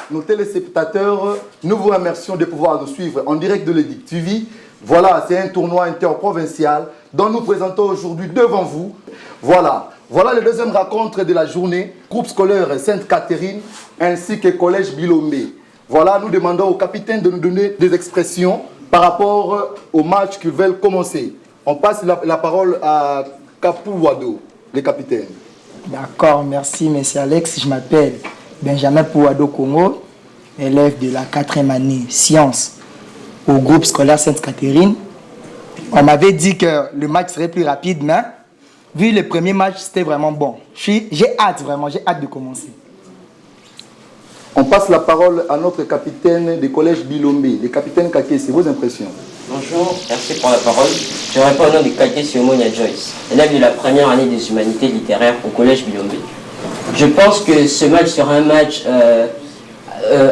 Nos téléspectateurs, nous vous remercions de pouvoir nous suivre en direct de l'Edict TV. Voilà, c'est un tournoi interprovincial dont nous présentons aujourd'hui devant vous. Voilà le deuxième rencontre de la journée, groupe scolaire Sainte-Catherine ainsi que collège Bilombe. Voilà, nous demandons au capitaine de nous donner des expressions par rapport au match qu'ils veulent commencer. On passe la parole à Kapou Wado, le capitaine. D'accord, merci, monsieur Alex. Je m'appelle Benjamin Pouado Congo, élève de la 4e année sciences au groupe scolaire Sainte-Catherine. On m'avait dit que le match serait plus rapide, mais vu le premier match, c'était vraiment bon. J'ai hâte de commencer. On passe la parole à notre capitaine du collège Bilombe, le capitaine Kake, c'est vos impressions. Bonjour, merci pour la parole. Je réponds au nom de Kake Siomonia Joyce, élève de la première année des humanités littéraires au collège Bilombe. Je pense que ce match sera un match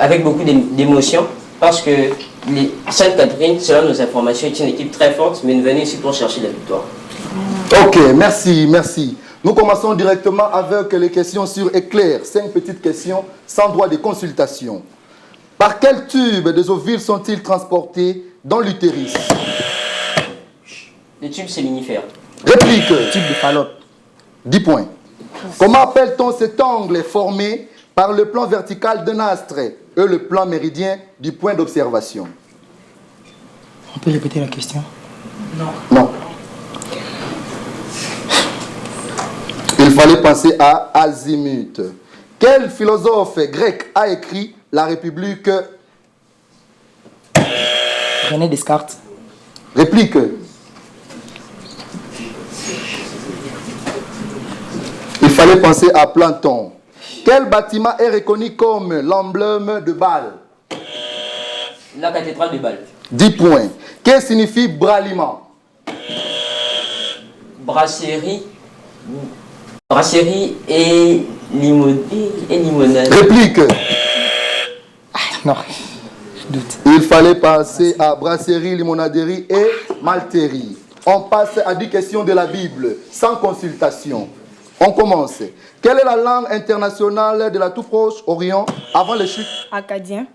avec beaucoup d'émotions parce que Sainte-Catherine, selon nos informations, est une équipe très forte, mais nous venons ici pour chercher la victoire. Ok, merci. Nous commençons directement avec les questions sur éclair. 5 petites questions sans droit de consultation. Par quel tube des ovules sont-ils transportés dans l'utérus? Le tube séminifère. Réplique. Tube de Fallope. 10 points. Comment appelle-t-on cet angle formé par le plan vertical d'un astre et le plan méridien du point d'observation? On peut répéter la question? Non. Il fallait penser à azimut. Quel philosophe grec a écrit La République? René Descartes. Réplique. Il fallait penser à Platon. Quel bâtiment est reconnu comme l'emblème de Bâle? La cathédrale de Bâle. 10 points. Que signifie braliment? Brasserie et limonade. Réplique. Non, je doute. Il fallait penser à brasserie, limonaderie et malterie. On passe à 10 questions de la Bible, sans consultation. On commence. Quelle est la langue internationale de la tout proche Orient avant les chutes? Acadien.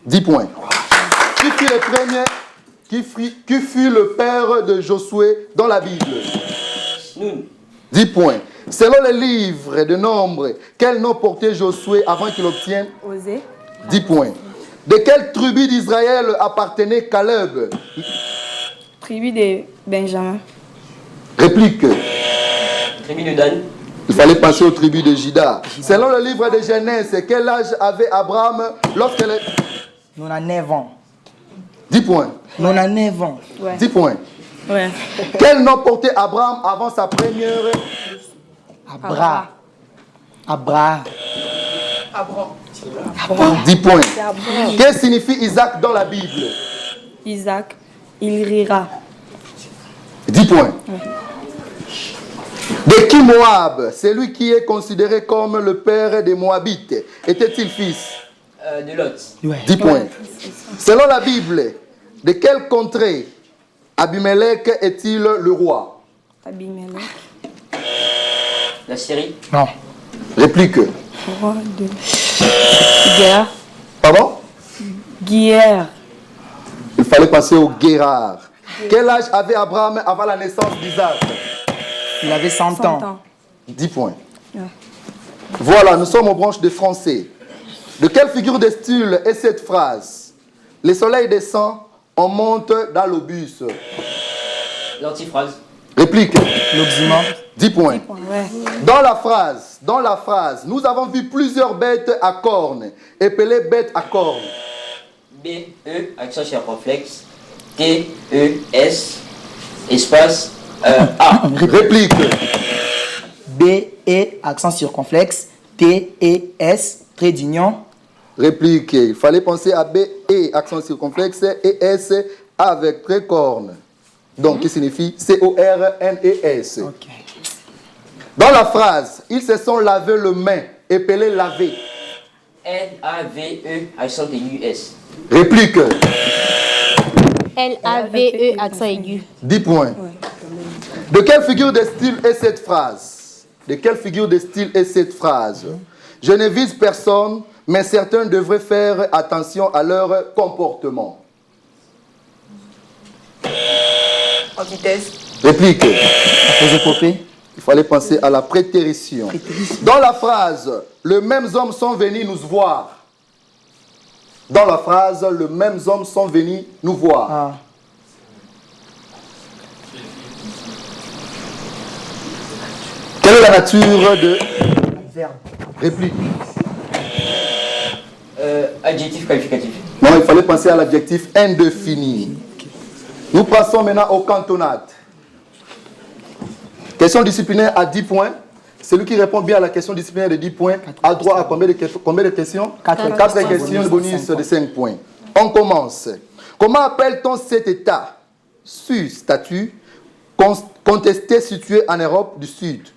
10 points. Qui fut le premier? Qui fut le père de Josué dans la Bible? Nous. 10 points. Selon les livres de Nombres, quel nom portait Josué avant qu'il obtienne? Osée. 10 points. De quelle tribu d'Israël appartenait Caleb? Tribu de Benjamin. Réplique. Tribu de Dan. Il fallait passer aux tribus de Juda. Selon le livre de Genèse, quel âge avait Abraham lorsqu'elle est... Nous avons 9 ans. 10 points. Nous avons 9 ans. Ouais. 10 points. Ouais. Quel nom portait Abraham avant sa première... Abra. 10 points. Que signifie Isaac dans la Bible? Isaac, il rira. 10 points. De qui Moab, celui qui est considéré comme le père des Moabites, était-il fils? De Lot. Ouais. 10 points. Selon la Bible, de quelle contrée Abimelech est-il le roi? Abimelech. La Syrie. Non. Réplique. Roi de Guerre. Pardon? Guerre. Il fallait passer au Guérard. Quel âge avait Abraham avant la naissance d'Isaac? Il avait 100 ans. 10 points. Ouais. Voilà, nous sommes aux branches de français. De quelle figure de style est cette phrase? Le soleil descend, on monte dans l'obus. L'antiphrase. Réplique. L'oxymore. 10 points. Ouais. Dans la phrase, nous avons vu plusieurs bêtes à cornes, appelées bêtes à cornes. B-E, accent circonflexe. T-E-S, espace A. Réplique. B-E, accent circonflexe, T-E-S, trait d'union. Réplique. Il fallait penser à B-E, accent circonflexe, et S avec trait corne. Donc, qui signifie C-O-R-N-E-S. Ok. Dans la phrase, ils se sont lavé le main, épelé lavé. L-A-V-E, accent aigu S. Réplique. L-A-V-E, accent aigu. 10 points. De quelle figure de style est cette phrase? De quelle figure de style est cette phrase? Je ne vise personne, mais certains devraient faire attention à leur comportement. Antithèse. Réplique. Prosopopée. Il fallait penser à la prétérition. Dans la phrase, les mêmes hommes sont venus nous voir. Dans la phrase, les mêmes hommes sont venus nous voir. Ah. Quelle est la nature de... Verbe. Réplique. Adjectif qualificatif. Non, il fallait penser à l'adjectif indéfini. Nous passons maintenant aux cantonades. Question disciplinaire à 10 points. Celui qui répond bien à la question disciplinaire de 10 points a droit à combien de questions? 4 questions, bonus de 5 points. On commence. Comment appelle-t-on cet État sous-statut contesté situé en Europe du Sud,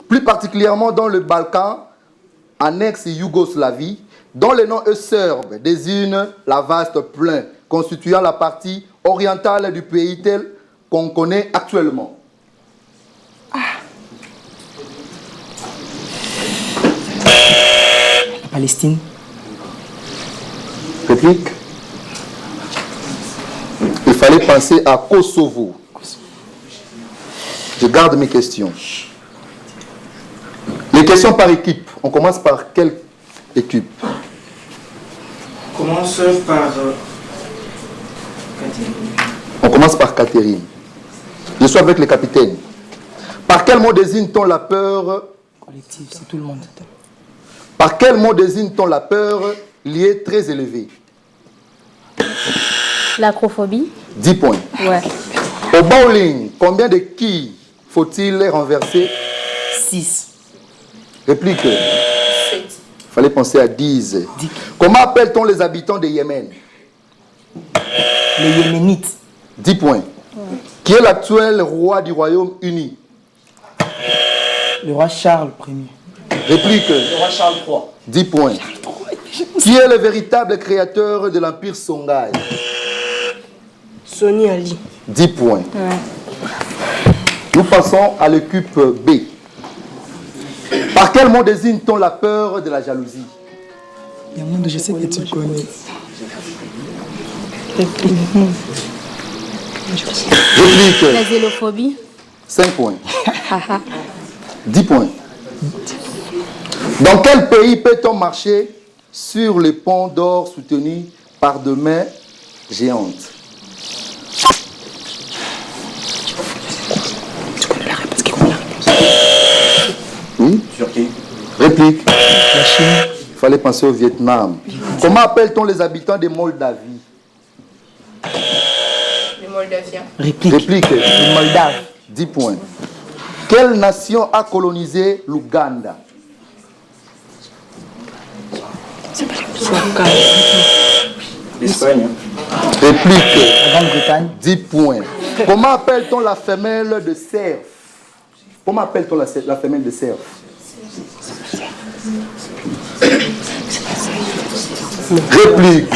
plus particulièrement dans le Balkan, en ex-Yougoslavie, dont le nom serbe désigne la vaste plaine constituant la partie orientale du pays tel qu'on connaît actuellement? Palestine. Réplique. Il fallait penser à Kosovo. Je garde mes questions. Les questions par équipe. On commence par quelle équipe? Commence par Catherine. On commence par Catherine. Je suis avec le capitaine. Par quel mot désigne-t-on la peur? Collectif, c'est tout le monde. Par quel mot désigne-t-on la peur liée très élevée? L'acrophobie. 10 points. Ouais. Au bowling, combien de quilles faut-il renverser? 6. Réplique. Il fallait penser à 10. Comment appelle-t-on les habitants de Yémen? Les Yéménites. 10 points. Qui est l'actuel roi du Royaume-Uni? Le roi Charles Ier. Réplique. Le roi Charles III. 10 points. Qui est le véritable créateur de l'Empire Songhai? Sony Ali. 10 points. Nous passons à l'équipe B. Par quel mot désigne-t-on la peur de la jalousie? Il y a un monde, je sais que tu connais. Réplique. La zélophobie. 5 points. 10 points. Dans quel pays peut-on marcher sur les ponts d'or soutenus par de mains géantes? Oui? Turquie. Réplique. La Chine. Il fallait penser au Vietnam. Comment appelle-t-on les habitants de Moldavie? Les Moldaviens. Réplique. Réplique. Les Moldaves. 10 points. Quelle nation a colonisé l'Ouganda? L'Espagne. Réplique. La Grande-Bretagne. 10 points. Comment appelle-t-on la femelle de cerf? Comment appelle-t-on la femelle de cerf? Réplique.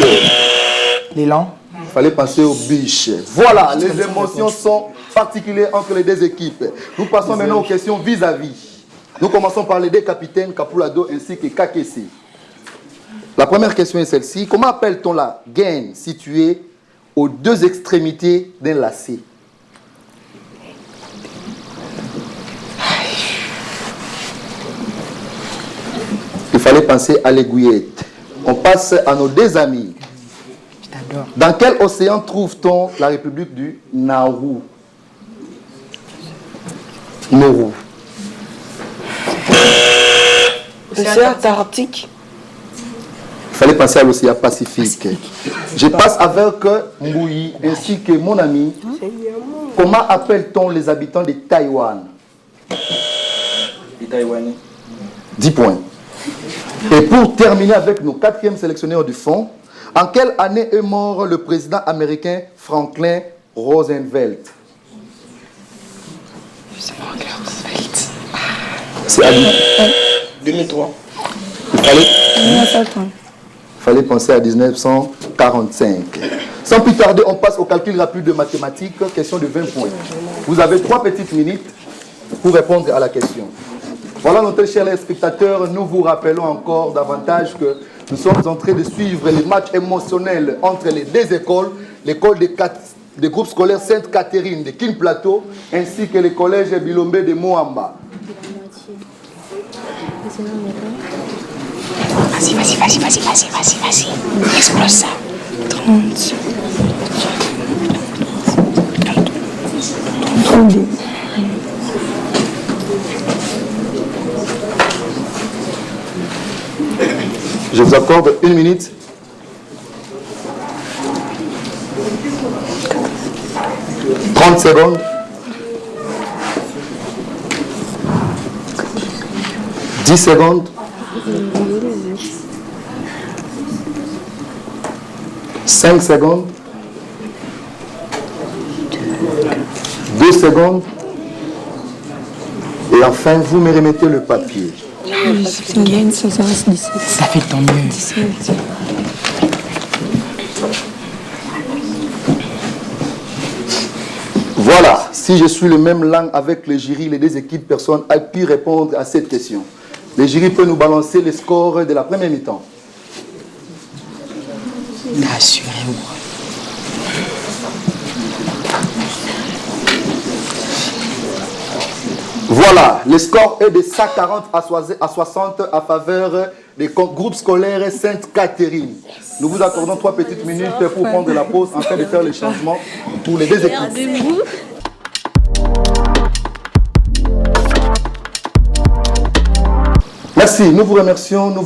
L'élan. Il fallait penser aux biches. Voilà, les émotions sont particulières entre les deux équipes. Nous passons maintenant aux questions vis-à-vis. Nous commençons par les deux capitaines, Kapulado ainsi que Kakesi. La première question est celle-ci. Comment appelle-t-on la gaine située aux deux extrémités d'un lacet? Il fallait penser à l'aiguillette. On passe à nos deux amis. Je t'adore. Dans quel océan trouve-t-on la République du Nauru? Nauru. Océan Antarctique. Il fallait penser à l'océan Pacifique. Je passe avec Mbouyi ainsi que mon ami. Comment appelle-t-on les habitants de Taïwan? Les Taïwanais. 10 points. Et pour terminer avec nos 4e sélectionneurs du fond, en quelle année est mort le président américain Franklin Roosevelt? C'est à 2003. Il fallait penser à 1945. Sans plus tarder, on passe au calcul rapide de mathématiques, question de 20 points. Vous avez 3 petites minutes pour répondre à la question. Voilà, nos très chers spectateurs, nous vous rappelons encore davantage que nous sommes en train de suivre les matchs émotionnels entre les deux écoles, l'école des groupes scolaires Sainte-Catherine de Kin Plateau, ainsi que le collège Bilombe de Moamba. Vas-y. Explose ça. 30. 32. Je vous accorde 1 minute. « 30 secondes. 10 secondes. 5 secondes. 2 secondes. Et enfin, vous me remettez le papier. Ça fait tant mieux. Voilà, si je suis le même langue avec le jury, les deux équipes, personne a pu répondre à cette question. Le jury peut nous balancer les scores de la première mi-temps. Assurez-vous. Voilà, le score est de 140 à 60 à faveur des groupes scolaires Sainte-Catherine. Nous vous accordons 3 petites minutes pour prendre la pause afin de faire le changement pour les deux équipes. Merci, nous vous remercions, nous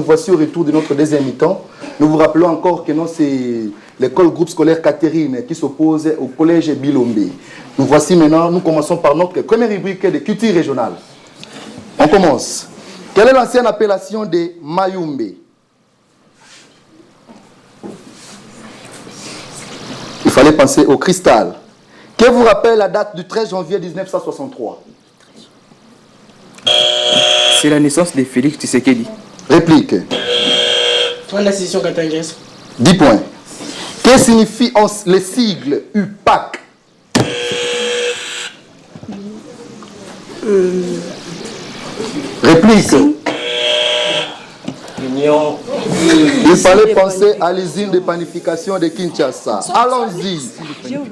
voici au retour de notre deuxième mi-temps. Nous vous rappelons encore que non, c'est l'école groupe scolaire Catherine qui s'oppose au collège Bilombe. Nous voici maintenant, nous commençons par notre première rubrique de culture régionale. On commence. Quelle est l'ancienne appellation de Mayumbe? Il fallait penser au cristal. Que vous rappelle la date du 13 janvier 1963? C'est la naissance de Félix Tshisekedi. Réplique. Fin de la session Katangres. 10 points. Que signifie le sigle UPAC? Réplique. Union. Il fallait penser à l'usine de panification de Kinshasa. Allons-y.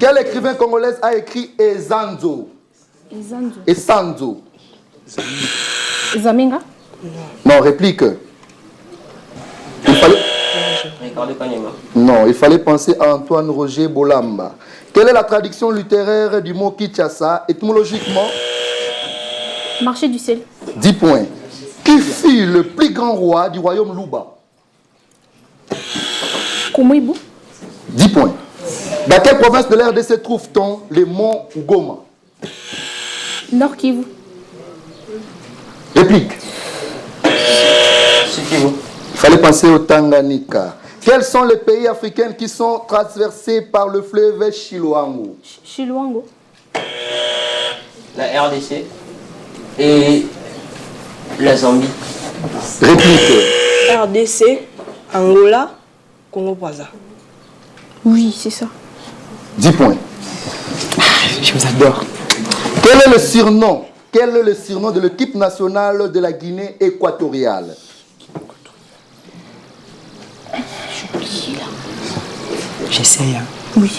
Quel écrivain congolais a écrit Ezanzo? Ezanzo. Zamenga. Non, réplique. Ricardo Kanyama. Non, il fallait penser à Antoine Roger Bolamba. Quelle est la traduction littéraire du mot Kinshasa étymologiquement? Marché du sel. 10 points. Qui fut le plus grand roi du royaume Luba? Komoibo. 10 points. Dans quelle province de l'RDC trouve-t-on les monts Goma? Nord Kivu. Réplique. C'est qui vous? Il fallait penser au Tanganyika. Quels sont les pays africains qui sont traversés par le fleuve Chiluango? Chiluango. La RDC et la Zambie. Réplique. RDC, Angola, Congo-Brazza. Oui, c'est ça. 10 points. Je vous adore. Quel est le surnom? Quel est le surnom de l'équipe nationale de la Guinée équatoriale? J'essaye. Hein. Oui.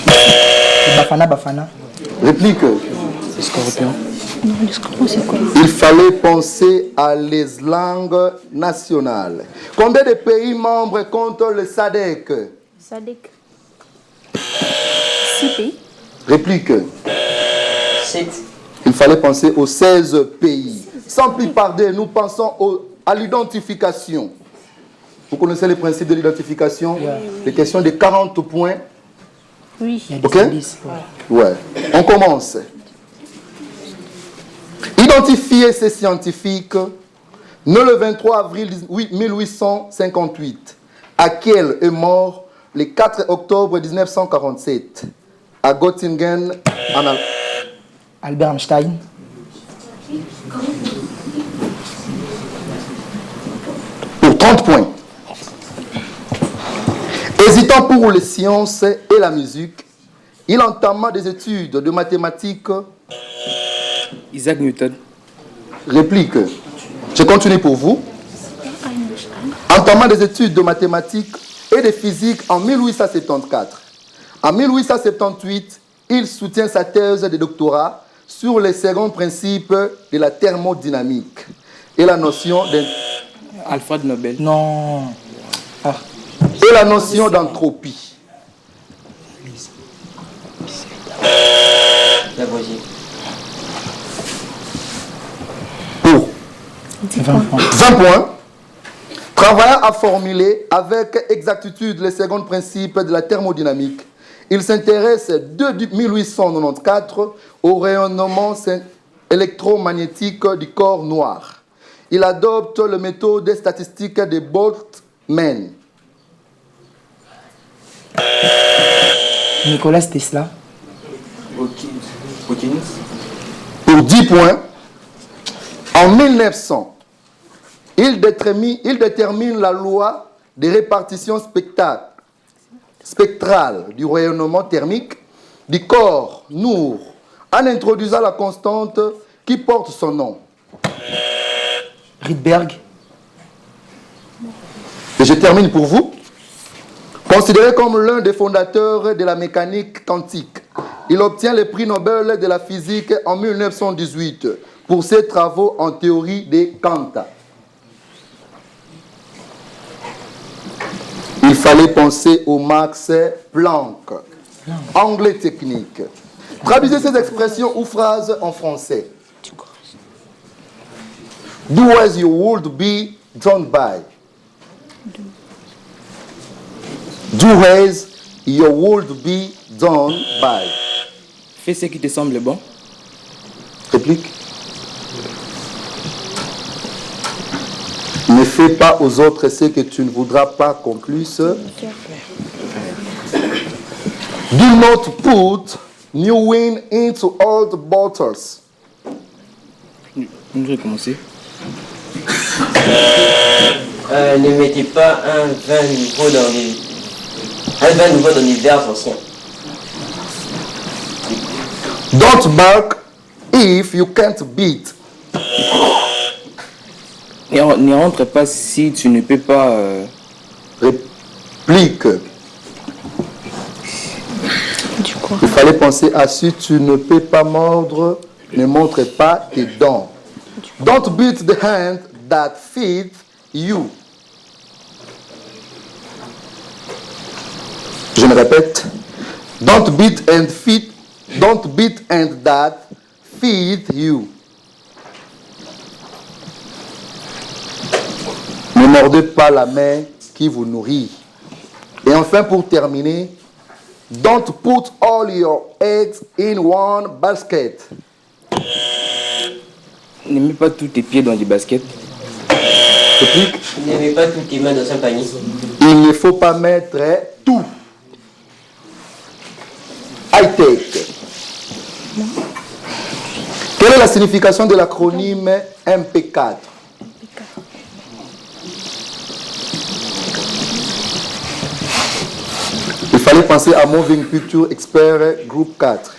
Bafana. Réplique. C'est Scorpion. Non, le scorpion, c'est quoi? Il fallait penser à les langues nationales. Combien de pays membres compte le SADC? Sadek. 6 pays. Réplique. 7. Il fallait penser aux 16 pays. Sans plus tarder, nous pensons à l'identification. Vous connaissez les principes de l'identification? Les questions de 40 points. Oui. Ok? Ouais. On commence. Identifiez ces scientifiques nés le 23 avril 1858, à Kiel est mort le 4 octobre 1947, à Göttingen, en Allemagne. Albert Einstein. Pour 30 points. Hésitant pour les sciences et la musique, il entama des études de mathématiques. Isaac Newton. Réplique. Je continue pour vous. Entamant des études de mathématiques et de physique en 1874. En 1878, il soutient sa thèse de doctorat sur les seconds principes de la thermodynamique et la notion Alfred Nobel. Non. Ah. et la notion d'entropie. Lavoisier. Pour 20 points. 20 points. Travaillant à formuler avec exactitude les seconds principes de la thermodynamique, il s'intéresse de 1894 au rayonnement électromagnétique du corps noir. Il adopte la méthode statistique de Boltzmann. Nicolas Tesla. Hawkins. Pour 10 points, en 1900, il détermine la loi de répartition spectrale du rayonnement thermique du corps noir en introduisant la constante qui porte son nom. Rydberg. Et je termine pour vous. Considéré comme l'un des fondateurs de la mécanique quantique, il obtient le prix Nobel de la physique en 1918 pour ses travaux en théorie des quantas. Il fallait penser au Max Planck, anglais technique. Traduisez ces expressions ou phrases en français. Do as you would be done by. Do as you would be done by. Fais ce qui te semble bon. Réplique. Ne fais pas aux autres ce que tu ne voudras pas qu'on puisse. Do not put new wine into old bottles. Nous recommencer. Ne mettez pas un vin nouveau dans les verres anciens. Don't bark if you can't beat. Ne rentre pas si tu ne peux pas. Réplique. Il fallait penser à si tu ne peux pas mordre, ne montre pas tes dents. Don't beat the hand that feeds you. Je me répète. Don't beat and that feed you. Ne mordez pas la main qui vous nourrit. Et enfin, pour terminer, don't put all your eggs in one basket. Ne mets pas tous tes pieds dans des baskets. Réplique. Ne mets pas toutes tes mains dans un panier. Il ne faut pas mettre tout. High-tech. Quelle est la signification de l'acronyme MP4? Il fallait penser à Moving Picture Expert Group 4.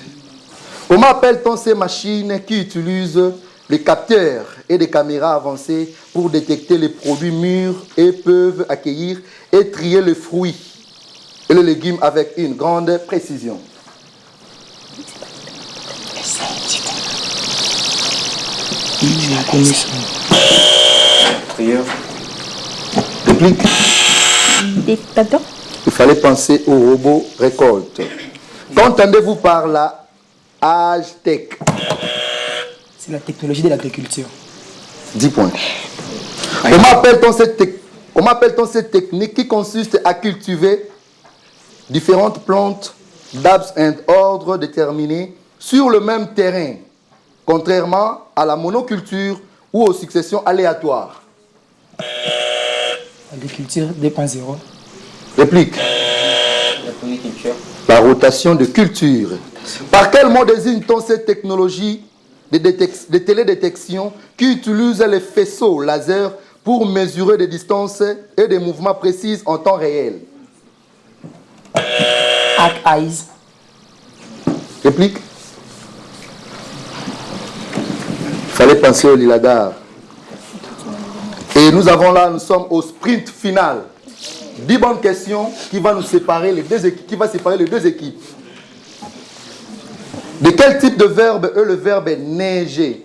Comment appelle-t-on ces machines qui utilisent des capteurs et des caméras avancées pour détecter les produits mûrs et peuvent accueillir et trier les fruits et les légumes avec une grande précision? Prieur. Réplique. Dictateur. Il fallait penser au robot récolte. Qu'entendez-vous par la Age-Tech? C'est la technologie de l'agriculture. 10 points. Comment appelle-t-on cette technique qui consiste à cultiver différentes plantes d'arbres et ordres déterminés sur le même terrain, contrairement à la monoculture ou aux successions aléatoires? Agriculture 2.0. Réplique. La polyculture. La rotation de culture. Par quel mot désigne-t-on cette technologie de télédétection qui utilise les faisceaux laser pour mesurer des distances et des mouvements précis en temps réel? Hack Eyes. Réplique. Il fallait penser au Liladar. Et nous sommes au sprint final. 10 bonnes questions qui va nous séparer les deux équipes, De quel type de verbe est le verbe neiger?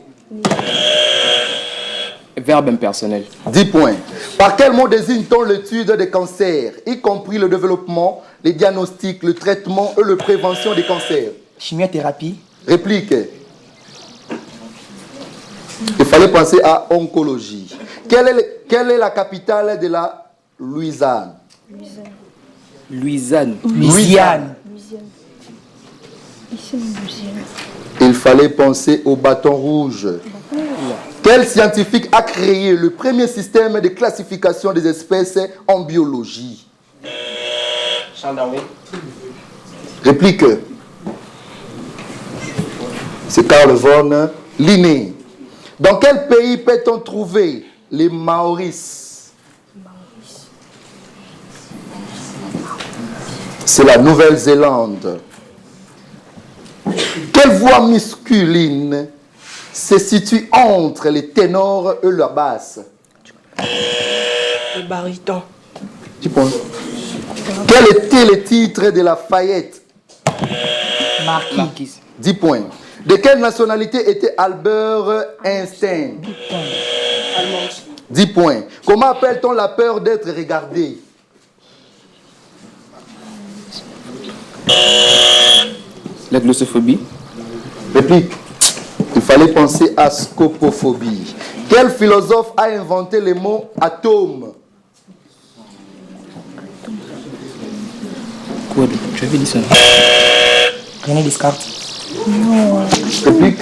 Verbe impersonnel. 10 points. Par quel mot désigne-t-on l'étude des cancers, y compris le développement, les diagnostics, le traitement et la prévention des cancers? Chimiothérapie. Réplique. Il fallait penser à oncologie. Quelle est la capitale de la Louisiane? Louisiane. Louisiane. Il fallait penser au bâton rouge. Quel scientifique a créé le premier système de classification des espèces en biologie? Charles Darwin. Réplique. C'est Carl von Linné. Dans quel pays peut-on trouver les Maoris? C'est la Nouvelle-Zélande. Quelle voix masculine se situe entre les ténors et la basse? Le baryton. Tu penses? Quel était le titre de Lafayette? Marquis. 10 points. De quelle nationalité était Albert Einstein? 10 points. Comment appelle-t-on la peur d'être regardé? La glossophobie. Réplique. Il fallait penser à scopophobie. Quel philosophe a inventé le mot atome? Quoi? Tu avais dit ça? René Descartes. Réplique.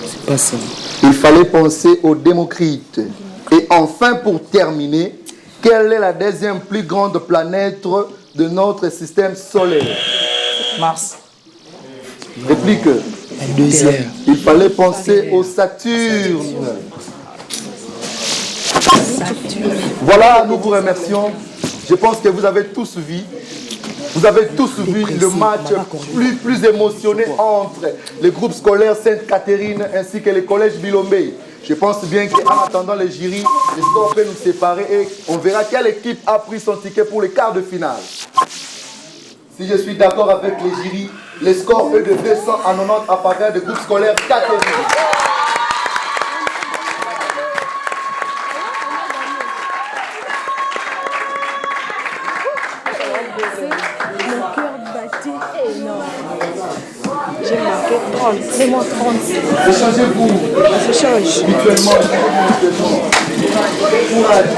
C'est pas ça. Il fallait penser au Démocrite. Et enfin, pour terminer, quelle est la deuxième plus grande planète de notre système solaire? Mars. Réplique. La deuxième. Il fallait penser au Saturne. Voilà, nous vous remercions. Je pense que vous avez tous suivi. Vous avez tous vu le match plus émotionné entre le groupe scolaire Sainte-Catherine ainsi que le collège Bilombé. Je pense bien qu'en attendant les jurys, les scores peuvent nous séparer et on verra quelle équipe a pris son ticket pour les quarts de finale. Si je suis d'accord avec les jurys, le score est de 290 à faveur du groupe scolaire Catherine. Mon cœur battait énorme. J'ai marqué 30. C'est moi 30. Échangez-vous. On s'échange. Mutuellement. Courage.